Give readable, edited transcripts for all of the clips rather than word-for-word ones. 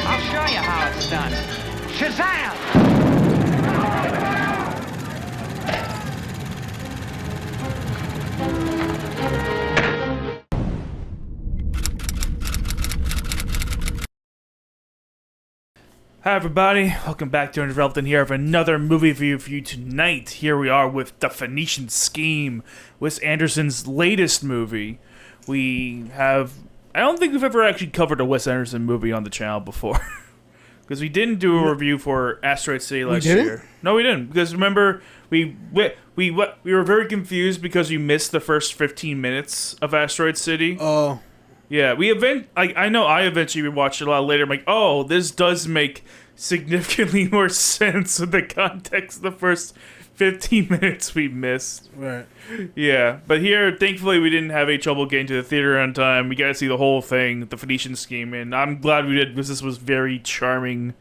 I'll show you how it's done. Shazam! Hi everybody, welcome back to Threapleton here. I have another movie review for you tonight. Here we are with The Phoenician Scheme, Wes Anderson's latest movie. I don't think we've ever actually covered a Wes Anderson movie on the channel before. Because we didn't do a review for Asteroid City last year. No, we didn't. Because remember, we were very confused because we missed the first 15 minutes of Asteroid City. Oh. Yeah, I know I eventually rewatched it a lot later. I'm like, oh, this does make significantly more sense with the context of the first 15 minutes we missed. Right. Yeah, but here, thankfully, we didn't have any trouble getting to the theater on time. We got to see the whole thing, the Phoenician Scheme, and I'm glad we did because this was very charming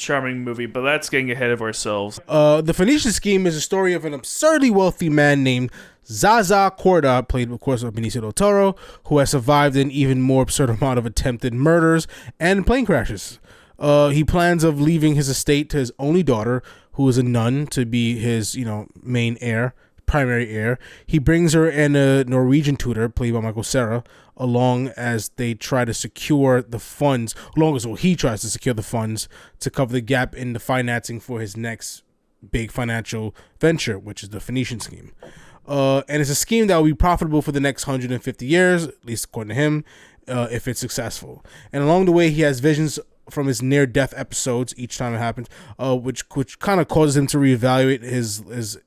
movie, but that's getting ahead of ourselves. The Phoenician Scheme is a story of an absurdly wealthy man named Zaza Corda, played, of course, by Benicio del Toro, who has survived an even more absurd amount of attempted murders and plane crashes. He plans of leaving his estate to his only daughter, who is a nun, to be his, main heir, primary heir. He brings her and a Norwegian tutor, played by Michael Cera, along as they try to secure the funds, he tries to secure the funds to cover the gap in the financing for his next big financial venture, which is the Phoenician Scheme. And it's a scheme that will be profitable for the next 150 years, at least according to him, if it's successful. And along the way, he has visions from his near-death episodes each time it happens, which kind of causes him to reevaluate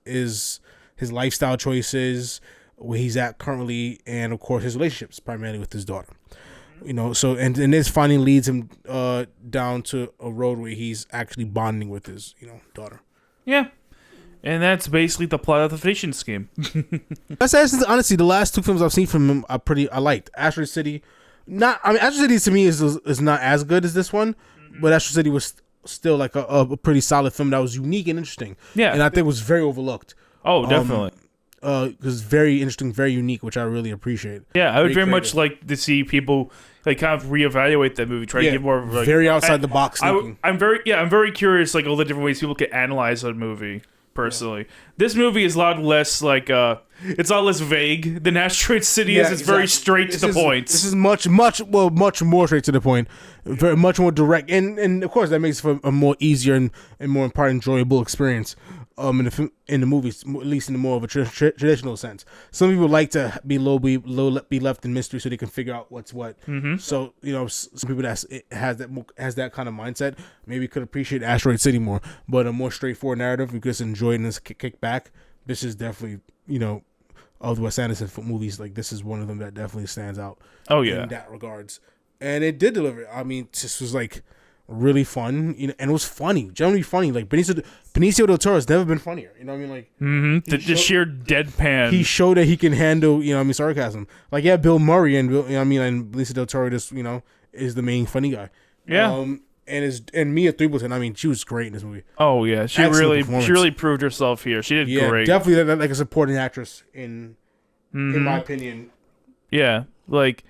his lifestyle choices, where he's at currently, and of course his relationships, primarily with his daughter. So and this finally leads him down to a road where he's actually bonding with his daughter. Yeah. And that's basically the plot of the Phoenician Scheme. Honestly, the last two films I've seen from him I liked. Asteroid City. Asteroid City to me is not as good as this one, but Asteroid City was still like a pretty solid film that was unique and interesting. Yeah. And I think was very overlooked. Oh, definitely. Because very interesting, very unique, which I really appreciate. Yeah, I would very much like to see people like kind of reevaluate that movie, try to give more of like, very outside the box thinking. I'm very curious, like all the different ways people can analyze a movie. Personally, this movie is a lot less like it's a lot less vague than Asteroid City is. It's exactly. Very straight to the point. This is much more straight to the point, very much more direct, and of course that makes for a more easier and more enjoyable experience. In the movies, at least in the more of a traditional sense. Some people like to be left in mystery so they can figure out what's what. Mm-hmm. So some people that has that kind of mindset maybe could appreciate Asteroid City more, but a more straightforward narrative, you just enjoy it and just kick back. This is definitely of the Wes Anderson movies, like this is one of them that definitely stands out. Oh yeah, in that regards, and it did deliver. I mean, this was like really fun, and it was funny, generally funny. Like Benicio del Toro has never been funnier. Like the sheer deadpan. He showed that he can handle, sarcasm. Like Bill Murray and and Benicio del Toro just is the main funny guy. Yeah. And Mia Threapleton, she was great in this movie. Oh yeah, she really proved herself here. She did great. Definitely like a supporting actress in my opinion. Yeah, like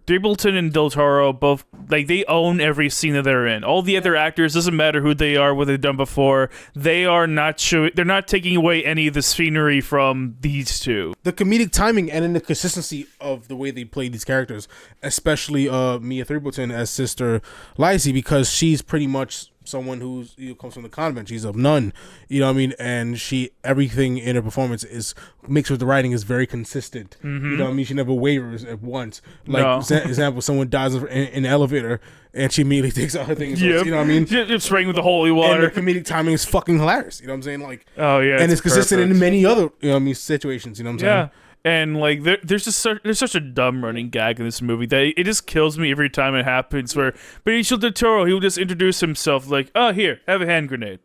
Threapleton and Del Toro both, like, they own every scene that they're in. All the other actors, doesn't matter who they are, what they've done before, they're not taking away any of the scenery from these two. The comedic timing and then the consistency of the way they play these characters, especially Mia Threapleton as Sister Lacey, because she's pretty much someone who's comes from the convent. She's a nun, and everything in her performance mixed with the writing is very consistent. Mm-hmm. She never wavers at once. Like example, someone dies in an elevator and she immediately takes out her things. Yep. Just spraying with the holy water. And the comedic timing is fucking hilarious. You know what I'm saying? Like, oh yeah, and it's consistent in many other situations. You know what I'm saying? Yeah. And like there's such a dumb running gag in this movie that it just kills me every time it happens. Where Benicio del Toro, he will just introduce himself like, "Oh, here, have a hand grenade,"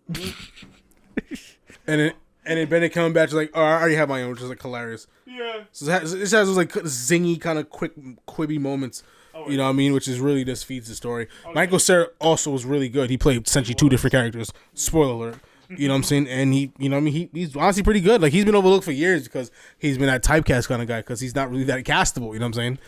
and then Benedict Cumberbatch is like, "Oh, I already have my own," which is like hilarious. Yeah. So this has those like zingy kind of quick quibby moments. Oh, you know what I mean? Which is really just feeds the story. Okay. Michael Cera also was really good. He played essentially two different characters. Spoiler alert. You know what I'm saying? And he, you know, what I mean, he's honestly pretty good. Like he's been overlooked for years because he's been that typecast kind of guy because he's not really that castable. You know what I'm saying?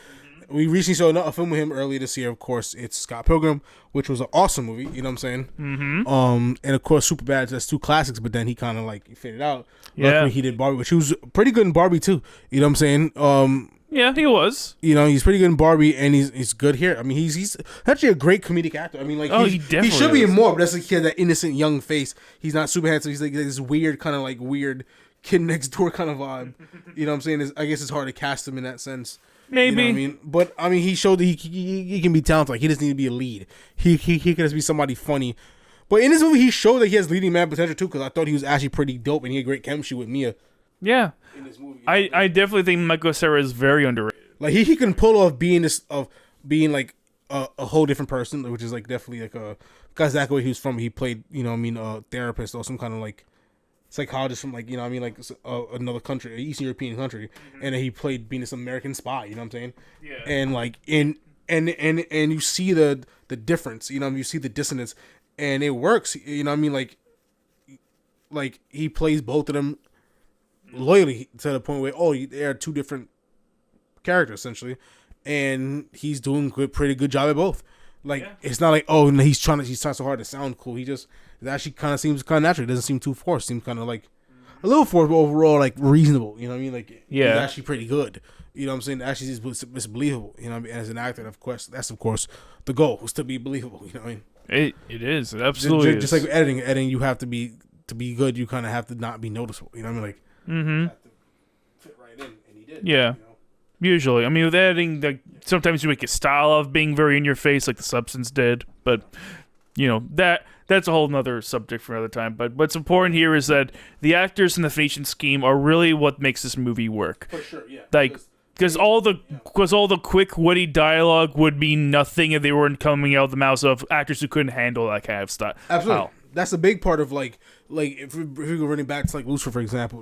We recently saw a film with him earlier this year. Of course, it's Scott Pilgrim, which was an awesome movie. You know what I'm saying? And of course, Superbad. That's two classics. But then he kind of like faded out. Luckily, he did Barbie, which he was pretty good in Barbie too. You know what I'm saying? Yeah, he was. You know, he's pretty good in Barbie, and he's good here. I mean, he's actually a great comedic actor. I mean, like he definitely should be in is. more. But that's like he had that innocent young face. He's not super handsome. He's like this weird kind of like weird kid next door kind of vibe. You know what I'm saying? I guess it's hard to cast him in that sense. Maybe. You know what I mean? But I mean, he showed that he can be talented. Like he doesn't need to be a lead. He can just be somebody funny. But in this movie, he showed that he has leading man potential too. Because I thought he was actually pretty dope, and he had great chemistry with Mia. Yeah. In this movie, I definitely think Michael Cera is very underrated. Like he can pull off being like a whole different person, which is like definitely like because that's the way he was from. He played, you know what I mean, a therapist or some kind of like psychologist from like, you know what I mean, like another country, an Eastern European country, and then he played being this American spy. You know what I'm saying? Yeah. And like and you see the difference. You know, you see the dissonance, and it works. You know what I mean? Like he plays both of them loyally to the point where they are two different characters essentially, and he's doing pretty good job at both. Like it's not like he's trying so hard to sound cool. It actually kind of seems kind of natural. It doesn't seem too forced. It seems kind of like a little forced, but overall like reasonable. You know what I mean? Like he's actually pretty good. You know what I'm saying? Actually, it's believable. You know what I mean? And as an actor, of course, that's the goal is to be believable. You know what I mean? It is. It absolutely just like editing, you have to be good. You kind of have to not be noticeable. You know what I mean? Like you have to fit right in, and he did. Yeah. You know? Usually, I mean, with editing, like sometimes you make a style of being very in your face, like The Substance did. But you know that's a whole nother subject for another time. But what's important here is that the actors in the Phoenician Scheme are really what makes this movie work. For sure, yeah. Like because all the quick witty dialogue would mean nothing if they weren't coming out of the mouths of actors who couldn't handle that kind of stuff. Absolutely. That's a big part of like if we go running back to like Lucifer, for example,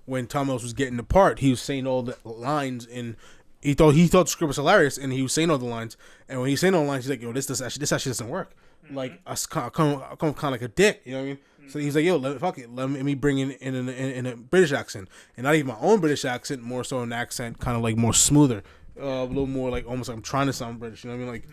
when Tom Ellis was getting the part, he was saying all the lines and he thought the script was hilarious, and he was saying all the lines, and when he was saying all the lines, he's like, yo, this actually doesn't work. Like I come kind of like a dick, you know what I mean? So he's like, yo, let me bring in a British accent, and not even my own British accent, more so an accent kind of like more smoother, a little more like almost like I'm trying to sound British, you know what I mean? Like,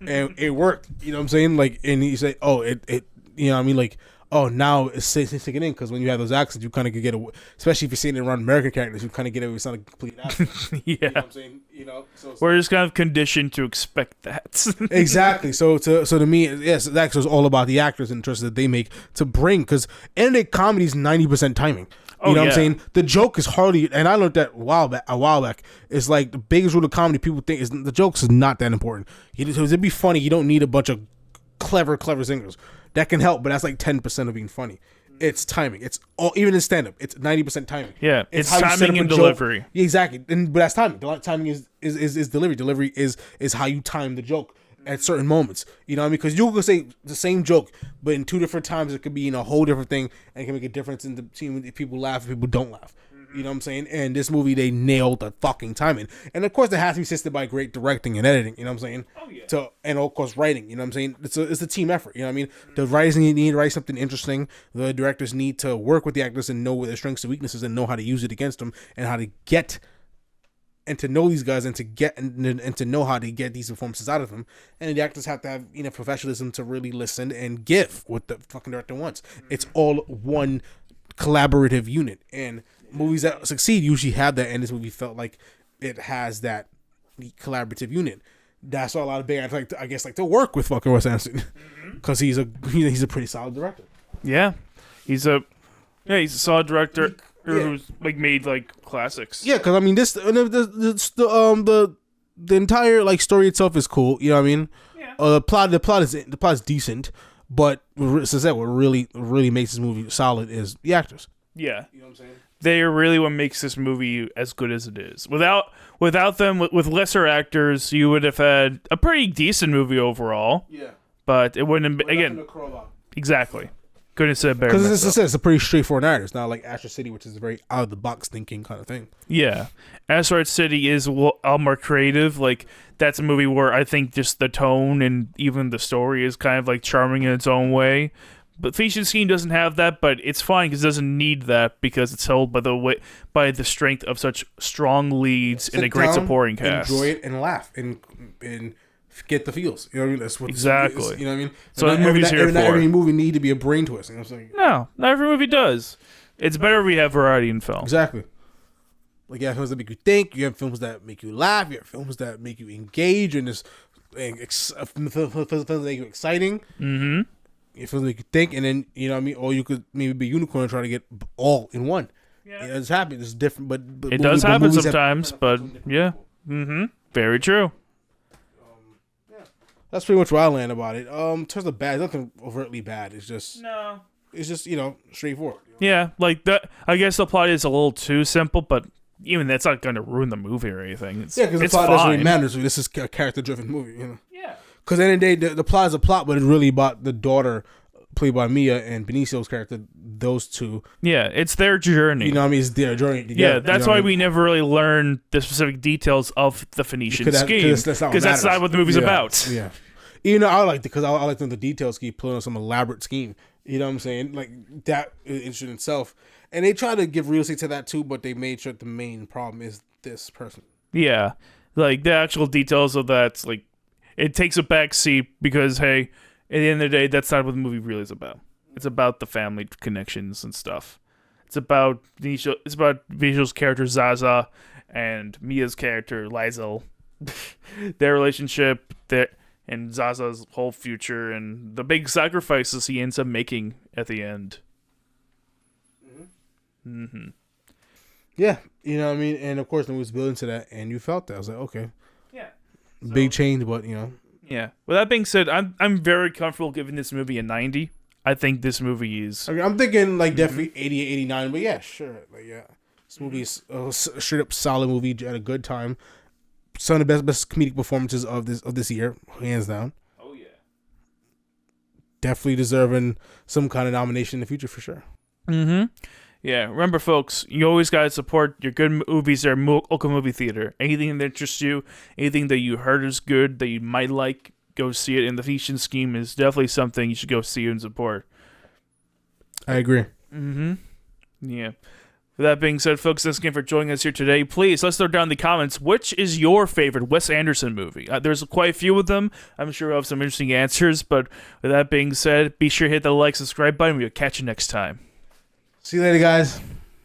and it worked, you know what I'm saying? Like, and he said, it you know what I mean? Like, now it's sinking in because when you have those accents, you kind of could get away, especially if you're seeing it around American characters, you kind of get away with sounding complete accent. Yeah. You know what I'm saying? You know, so we're just kind of conditioned to expect that. Exactly. So to me, yes, that's all about the actors and the choices that they make to bring, because ended comedy is 90% timing. You know what I'm saying? The joke is hardly, and I learned that a while back. It's like the biggest rule of comedy people think is the jokes is not that important. To be funny, you don't need a bunch of clever singers. That can help, but that's like 10% of being funny. It's timing. It's all, even in stand-up, it's 90% timing. Yeah, it's timing and delivery. Yeah, exactly. But that's timing. Timing is delivery. Delivery is how you time the joke at certain moments. You know what I mean? Because you can say the same joke, but in two different times, it could be in a whole different thing, and it can make a difference in the team if people laugh and people don't laugh. You know what I'm saying? And this movie, they nailed the fucking timing. And of course, it has to be assisted by great directing and editing. You know what I'm saying? Oh, yeah. And of course, writing. You know what I'm saying? It's a team effort. You know what I mean? The writers need to write something interesting. The directors need to work with the actors and know what their strengths and weaknesses and know how to use it against them and how to get and to know these guys and to get and to know how to get these performances out of them. And the actors have to have professionalism to really listen and give what the fucking director wants. It's all one collaborative unit. And movies that succeed usually have that, and this movie felt like it has that collaborative unit. That's why a lot of big actors like to work with fucking Wes Anderson, because he's a pretty solid director. Yeah, he's a solid director who's like made like classics. Yeah, because I mean the entire like story itself is cool. You know what I mean? Yeah. The plot is decent, but as I said, what really makes this movie solid is the actors. Yeah. You know what I'm saying? They are really what makes this movie as good as it is. Without them, with lesser actors, you would have had a pretty decent movie overall. Yeah. But it wouldn't have been, again, exactly. Couldn't have said better. Because it's a pretty straightforward narrative. It's not like Asteroid City, which is a very out-of-the-box thinking kind of thing. Yeah. Asteroid City is a lot more creative. Like, that's a movie where I think just the tone and even the story is kind of like charming in its own way. But Phoenician Scheme doesn't have that, but it's fine because it doesn't need that because it's held by the strength of such strong leads and a great supporting cast. Enjoy it and laugh and get the feels. You know what I mean? That's what exactly. You know what I mean? So the movie's here for. Not every movie need to be a brain twist. You know what I'm saying? No, not every movie does. It's better if we have variety in film. Exactly. Like you have films that make you think. You have films that make you laugh. You have films that make you engage in this. Films that make you exciting. Mm-hmm. It feels like you think, and then you know what I mean. Or you could maybe be a unicorn and try to get all in one. Yeah, it's happening. It's different, but it does happen sometimes. But yeah, very true. That's pretty much where I land about it. In terms of bad, nothing overtly bad. It's just straightforward. Yeah, like that. I guess the plot is a little too simple, but even that's not going to ruin the movie or anything. Because the plot doesn't really matter. So this is a character-driven movie, you know. Yeah. Because at the end of the day, the plot is a plot, but it's really about the daughter, played by Mia, and Benicio's character. Those two. Yeah, it's their journey. You know what I mean? It's their journey together. Yeah, that's why we never really learn the specific details of the Phoenician Scheme. Because that's not what the movie's about. Yeah. You know, I like because I like the details keep pulling on some elaborate scheme. You know what I'm saying? Like that is interesting itself. And they try to give real estate to that too, but they made sure the main problem is this person. Yeah. Like the actual details of that, like it takes a back seat because hey, at the end of the day, that's not what the movie really is about. It's about the family connections and stuff. It's about Visual's character Zaza and Mia's character Lizel. Their relationship, and Zaza's whole future, and the big sacrifices he ends up making at the end. Yeah, you know what I mean? And of course, the movie's building to that, and you felt that. I was like, okay. Yeah. Big change, but, you know. Yeah. With that being said, I'm very comfortable giving this movie a 90. I think this movie is... I mean, I'm thinking, like, definitely 88, 89, but yeah, sure. Like, yeah. This movie is a straight-up solid movie at a good time. Some of the best comedic performances of this year, hands down. Oh yeah, definitely deserving some kind of nomination in the future for sure. Yeah, remember, folks, you always gotta support your good movies at local movie theater. Anything that interests you, anything that you heard is good that you might like, go see it. And the Phoenician Scheme is definitely something you should go see and support. I agree. Yeah. With that being said, folks, thanks again for joining us here today. Please, let's throw down in the comments, which is your favorite Wes Anderson movie? There's quite a few of them. I'm sure we'll have some interesting answers, but with that being said, be sure to hit the like, subscribe button. We'll catch you next time. See you later, guys.